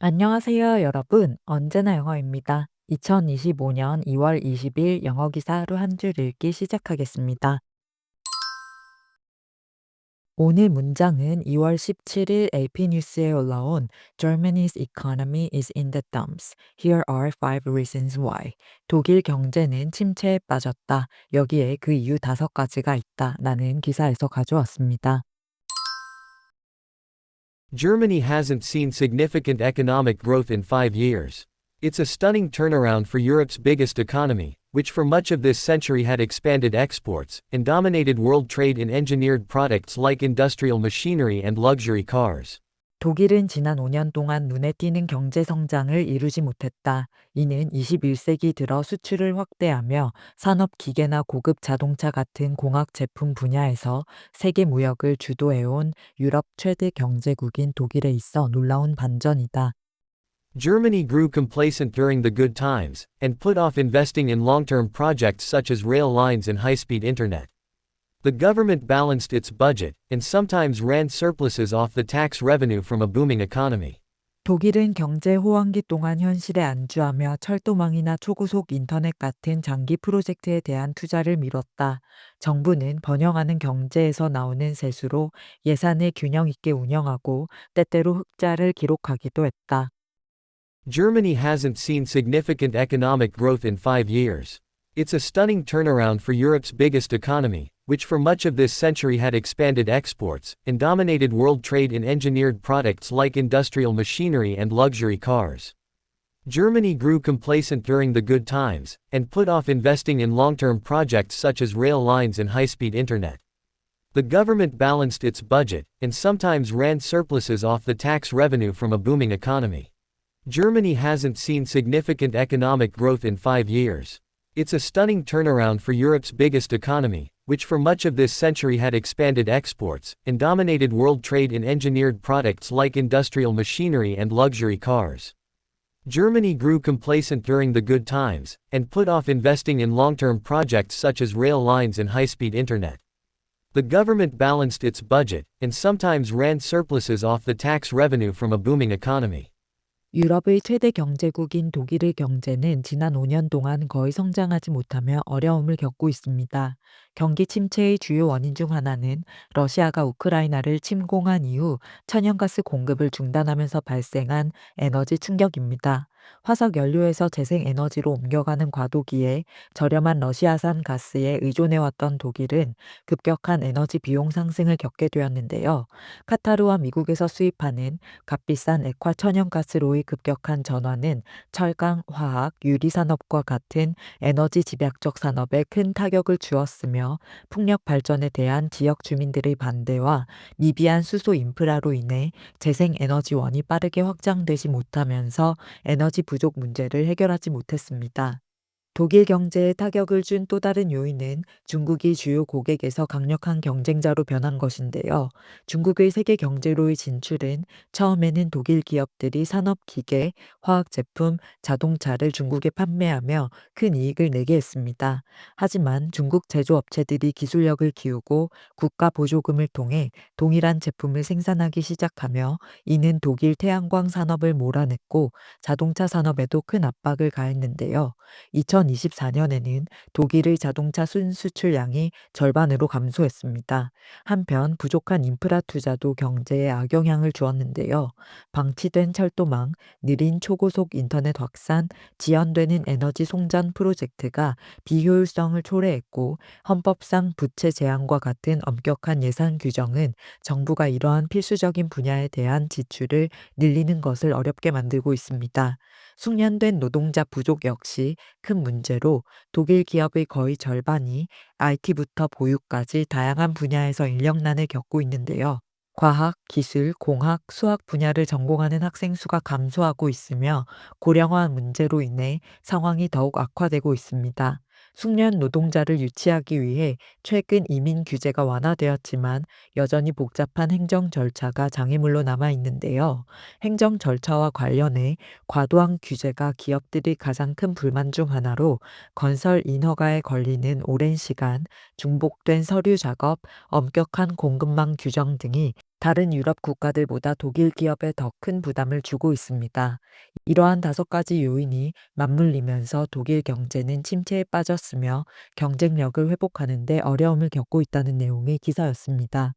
안녕하세요, 여러분. 언제나 영어입니다. 2025년 2월 20일 영어 기사 하루 한 줄 읽기 시작하겠습니다. 오늘 문장은 2월 17일 AP 뉴스에 올라온 Germany's economy is in the dumps. Here are five reasons why. 독일 경제는 침체에 빠졌다. 여기에 그 이유 5가지가 있다. 라는 기사에서 가져왔습니다. Germany hasn't seen significant economic growth in 5 years. It's a stunning turnaround for Europe's biggest economy, which for much of this century had expanded exports and dominated world trade in engineered products like industrial machinery and luxury cars. 독일은 지난 5년 동안 눈에 띄는 경제 성장을 이루지 못했다. 이는 21세기 들어 수출을 확대하며 산업 기계나 고급 자동차 같은 공학 제품 분야에서 세계 무역을 주도해온 유럽 최대 경제국인 독일에 있어 놀라운 반전이다. Germany grew complacent during the good times and put off investing in long-term projects such as rail lines and high-speed internet. The government balanced its budget and sometimes ran surpluses off the tax revenue from a booming economy. 독일은 경제 호황기 동안 현실에 안주하며 철도망이나 초고속 인터넷 같은 장기 프로젝트에 대한 투자를 미뤘다. 정부는 번영하는 경제에서 나오는 세수로 예산을 균형 있게 운영하고 때때로 흑자를 기록하기도 했다. Germany hasn't seen significant economic growth in 5 years. It's a stunning turnaround for Europe's biggest economy, which for much of this century had expanded exports and dominated world trade in engineered products like industrial machinery and luxury cars. Germany grew complacent during the good times and put off investing in long-term projects such as rail lines and high-speed internet. The government balanced its budget and sometimes ran surpluses off the tax revenue from a booming economy. Germany hasn't seen significant economic growth in 5 years. It's a stunning turnaround for Europe's biggest economy, which for much of this century had expanded exports and dominated world trade in engineered products like industrial machinery and luxury cars. Germany grew complacent during the good times and put off investing in long-term projects such as rail lines and high-speed internet. The government balanced its budget and sometimes ran surpluses off the tax revenue from a booming economy. 유럽의 최대 경제국인 독일의 경제는 지난 5년 동안 거의 성장하지 못하며 어려움을 겪고 있습니다. 경기 침체의 주요 원인 중 하나는 러시아가 우크라이나를 침공한 이후 천연가스 공급을 중단하면서 발생한 에너지 충격입니다. 화석 연료에서 재생 에너지로 옮겨가는 과도기에 저렴한 러시아산 가스에 의존해왔던 독일은 급격한 에너지 비용 상승을 겪게 되었는데요. 카타르와 미국에서 수입하는 값비싼 액화 천연가스로의 급격한 전환은 철강, 화학, 유리산업과 같은 에너지 집약적 산업에 큰 타격을 주었으며 풍력 발전에 대한 지역 주민들의 반대와 미비한 수소 인프라로 인해 재생에너지원이 빠르게 확장되지 못하면서 에너지 부족 문제를 해결하지 못했습니다. 독일 경제에 타격을 준 또 다른 요인은 중국이 주요 고객에서 강력한 경쟁자로 변한 것인데요. 중국의 세계 경제로의 진출은 처음에는 독일 기업들이 산업기계, 화학제품, 자동차를 중국에 판매하며 큰 이익을 내게 했습니다. 하지만 중국 제조업체들이 기술력을 기우고 국가 보조금을 통해 동일한 제품을 생산하기 시작하며 이는 독일 태양광 산업을 몰아냈고 자동차 산업에도 큰 압박을 가했는데요. 2024년에는 독일의 자동차 순수출량이 절반으로 감소했습니다. 한편 부족한 인프라 투자도 경제에 악영향을 주었는데요. 방치된 철도망, 느린 초고속 인터넷 확산, 지연되는 에너지 송전 프로젝트가 비효율성을 초래했고 헌법상 부채 제한과 같은 엄격한 예산 규정은 정부가 이러한 필수적인 분야에 대한 지출을 늘리는 것을 어렵게 만들고 있습니다. 숙련된 노동자 부족 역시 큰 문제로 독일 기업의 거의 절반이 IT부터 보육까지 다양한 분야에서 인력난을 겪고 있는데요. 과학, 기술, 공학, 수학 분야를 전공하는 학생 수가 감소하고 있으며 고령화 문제로 인해 상황이 더욱 악화되고 있습니다. 숙련 노동자를 유치하기 위해 최근 이민 규제가 완화되었지만 여전히 복잡한 행정 절차가 장애물로 남아 있는데요. 행정 절차와 관련해 과도한 규제가 기업들의 가장 큰 불만 중 하나로 건설 인허가에 걸리는 오랜 시간, 중복된 서류 작업, 엄격한 공급망 규정 등이 다른 유럽 국가들보다 독일 기업에 더 큰 부담을 주고 있습니다. 이러한 5가지 요인이 맞물리면서 독일 경제는 침체에 빠졌으며 경쟁력을 회복하는 데 어려움을 겪고 있다는 내용의 기사였습니다.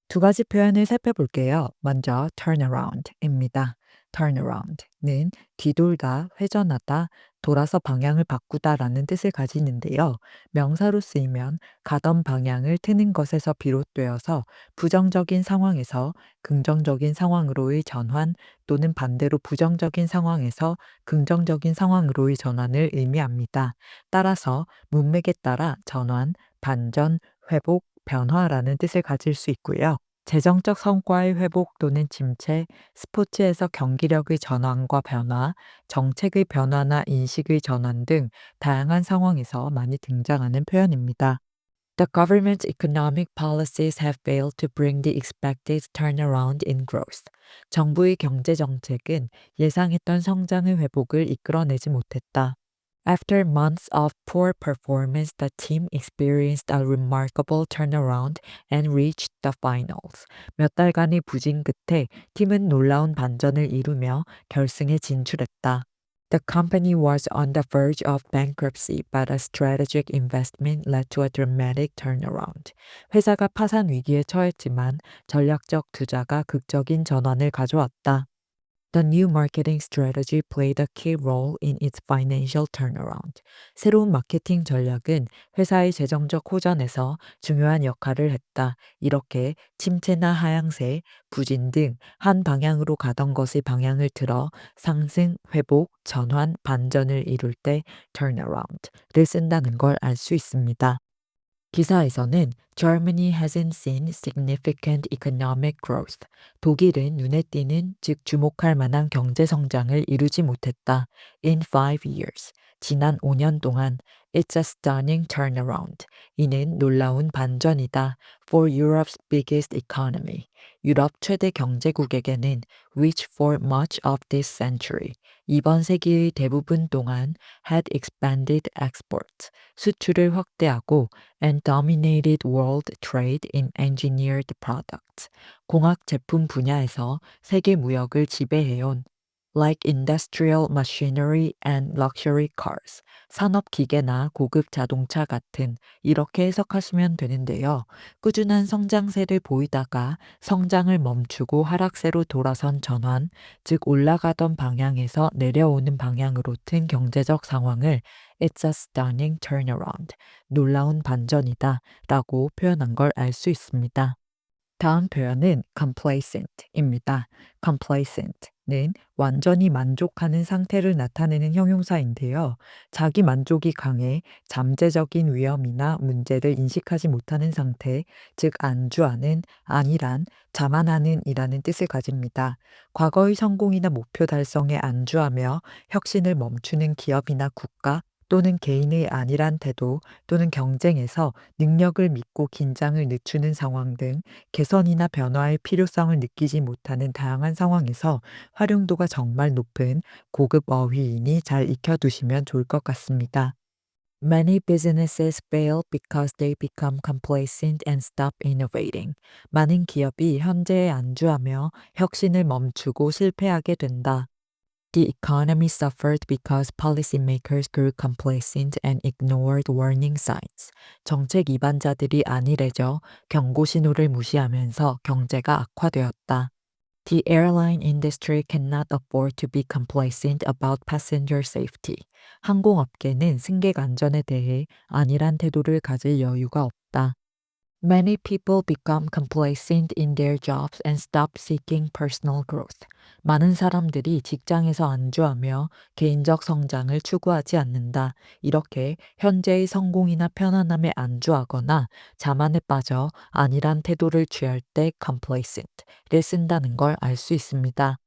2가지 표현을 살펴볼게요. 먼저 turnaround입니다. turnaround는 뒤돌다, 회전하다, 돌아서 방향을 바꾸다라는 뜻을 가지는데요. 명사로 쓰이면 가던 방향을 트는 것에서 비롯되어서 부정적인 상황에서 긍정적인 상황으로의 전환 또는 반대로 부정적인 상황에서 긍정적인 상황으로의 전환을 의미합니다. 따라서 문맥에 따라 전환, 반전, 회복, 변화라는 뜻을 가질 수 있고요. 재정적 성과의 회복 또는 침체, 스포츠에서 경기력의 전환과 변화, 정책의 변화나 인식의 전환 등 다양한 상황에서 많이 등장하는 표현입니다. The government's economic policies have failed to bring the expected turnaround in growth. 정부의 경제 정책은 예상했던 성장의 회복을 이끌어내지 못했다. After months of poor performance, the team experienced a remarkable turnaround and reached the finals. 몇 달간의 부진 끝에 팀은 놀라운 반전을 이루며 결승에 진출했다. The company was on the verge of bankruptcy, but a strategic investment led to a dramatic turnaround. 회사가 파산 위기에 처했지만 전략적 투자가 극적인 전환을 가져왔다. The new marketing strategy played a key role in its financial turnaround. 새로운 마케팅 전략은 회사의 재정적 호전에서 중요한 역할을 했다. 이렇게 침체나 하향세, 부진 등 한 방향으로 가던 것의 방향을 틀어 상승, 회복, 전환, 반전을 이룰 때 turnaround를 쓴다는 걸 알 수 있습니다. 기사에서는 Germany hasn't seen significant economic growth. 독일은 눈에 띄는, 즉 주목할 만한 경제 성장을 이루지 못했다. In 5 years. 지난 5년 동안. It's a stunning turnaround. 이는 놀라운 반전이다. For Europe's biggest economy. 유럽 최대 경제국에게는 which for much of this century. 이번 세기의 대부분 동안 had expanded exports. 수출을 확대하고 and dominated world trade in engineered products. 공학 제품 분야에서 세계 무역을 지배해온 like industrial machinery and luxury cars. 산업 기계나 고급 자동차 같은 이렇게 해석하시면 되는데요. 꾸준한 성장세를 보이다가 성장을 멈추고 하락세로 돌아선 전환, 즉 올라가던 방향에서 내려오는 방향으로 튼 경제적 상황을 It's a stunning turnaround. 놀라운 반전이다 라고 표현한 걸 알 수 있습니다. 다음 표현은 complacent입니다. complacent는 완전히 만족하는 상태를 나타내는 형용사인데요. 자기 만족이 강해 잠재적인 위험이나 문제를 인식하지 못하는 상태, 즉 안주하는, 안일한, 자만하는 이라는 뜻을 가집니다. 과거의 성공이나 목표 달성에 안주하며 혁신을 멈추는 기업이나 국가, 또는 개인의 안일한 태도 또는 경쟁에서 능력을 믿고 긴장을 늦추는 상황 등 개선이나 변화의 필요성을 느끼지 못하는 다양한 상황에서 활용도가 정말 높은 고급 어휘이니 잘 익혀두시면 좋을 것 같습니다. Many businesses fail because they become complacent and stop innovating. 많은 기업이 현재에 안주하며 혁신을 멈추고 실패하게 된다. The economy suffered because policymakers grew complacent and ignored warning signs. 정책 입안자들이 안일해져 경고 신호를 무시하면서 경제가 악화되었다. The airline industry cannot afford to be complacent about passenger safety. 항공업계는 승객 안전에 대해 안일한 태도를 가질 여유가 없다. Many people become complacent in their jobs and stop seeking personal growth. 많은 사람들이 직장에서 안주하며 개인적 성장을 추구하지 않는다. 이렇게 현재의 성공이나 편안함에 안주하거나 자만에 빠져 안일한 태도를 취할 때 complacent를 쓴다는 걸 알 수 있습니다.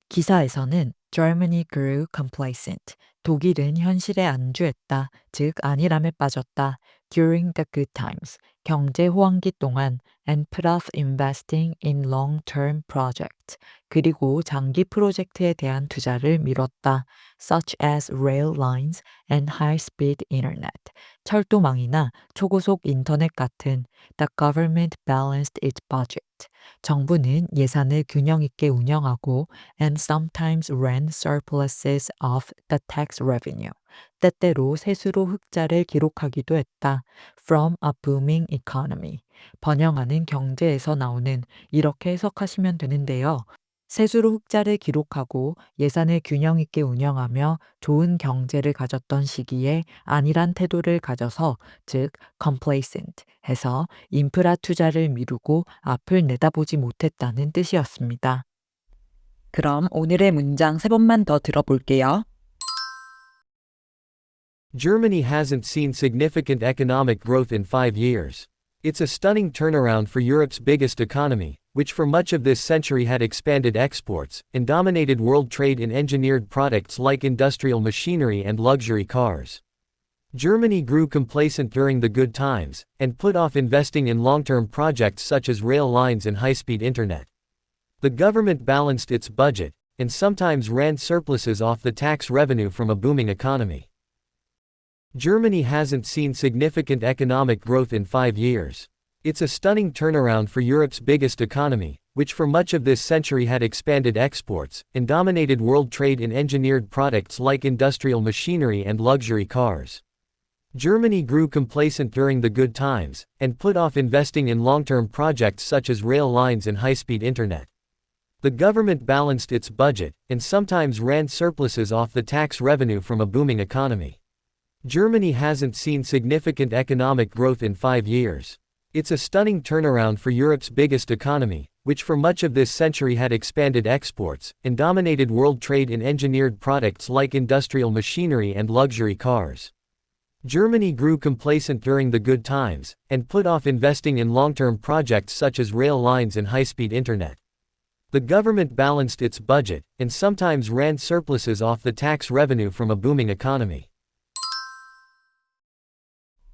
기사에서는 Germany grew complacent. 독일은 현실에 안주했다. 즉 안일함에 빠졌다. During the good times. 경제 호황기 동안 and put off investing in long-term projects. 그리고 장기 프로젝트에 대한 투자를 미뤘다. such as rail lines and high-speed internet. 철도망이나 초고속 인터넷 같은 the government balanced its budget. 정부는 예산을 균형 있게 운영하고 and sometimes ran surpluses of the tax revenue. 때때로 세수로 흑자를 기록하기도 했다. From a booming economy. 번영하는 경제에서 나오는 이렇게 해석하시면 되는데요. 세수로 흑자를 기록하고 예산을 균형 있게 운영하며 좋은 경제를 가졌던 시기에 안일한 태도를 가져서 즉 complacent 해서 인프라 투자를 미루고 앞을 내다보지 못했다는 뜻이었습니다. 그럼 오늘의 문장 3번만 더 들어볼게요. Germany hasn't seen significant economic growth in 5 years. It's a stunning turnaround for Europe's biggest economy, which for much of this century had expanded exports and dominated world trade in engineered products like industrial machinery and luxury cars. Germany grew complacent during the good times and put off investing in long-term projects such as rail lines and high-speed internet. The government balanced its budget and sometimes ran surpluses off the tax revenue from a booming economy. Germany hasn't seen significant economic growth in 5 years. It's a stunning turnaround for Europe's biggest economy, which for much of this century had expanded exports and dominated world trade in engineered products like industrial machinery and luxury cars. Germany grew complacent during the good times and put off investing in long-term projects such as rail lines and high-speed internet. The government balanced its budget and sometimes ran surpluses off the tax revenue from a booming economy. Germany hasn't seen significant economic growth in 5 years. It's a stunning turnaround for Europe's biggest economy, which for much of this century had expanded exports and dominated world trade in engineered products like industrial machinery and luxury cars. Germany grew complacent during the good times and put off investing in long-term projects such as rail lines and high-speed internet. The government balanced its budget and sometimes ran surpluses off the tax revenue from a booming economy.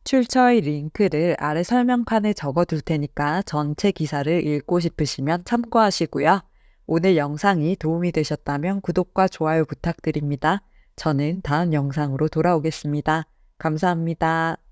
출처의 링크를 아래 설명칸에 적어둘 테니까 전체 기사를 읽고 싶으시면 참고하시고요. 오늘 영상이 도움이 되셨다면 구독과 좋아요 부탁드립니다. 저는 다음 영상으로 돌아오겠습니다. 감사합니다.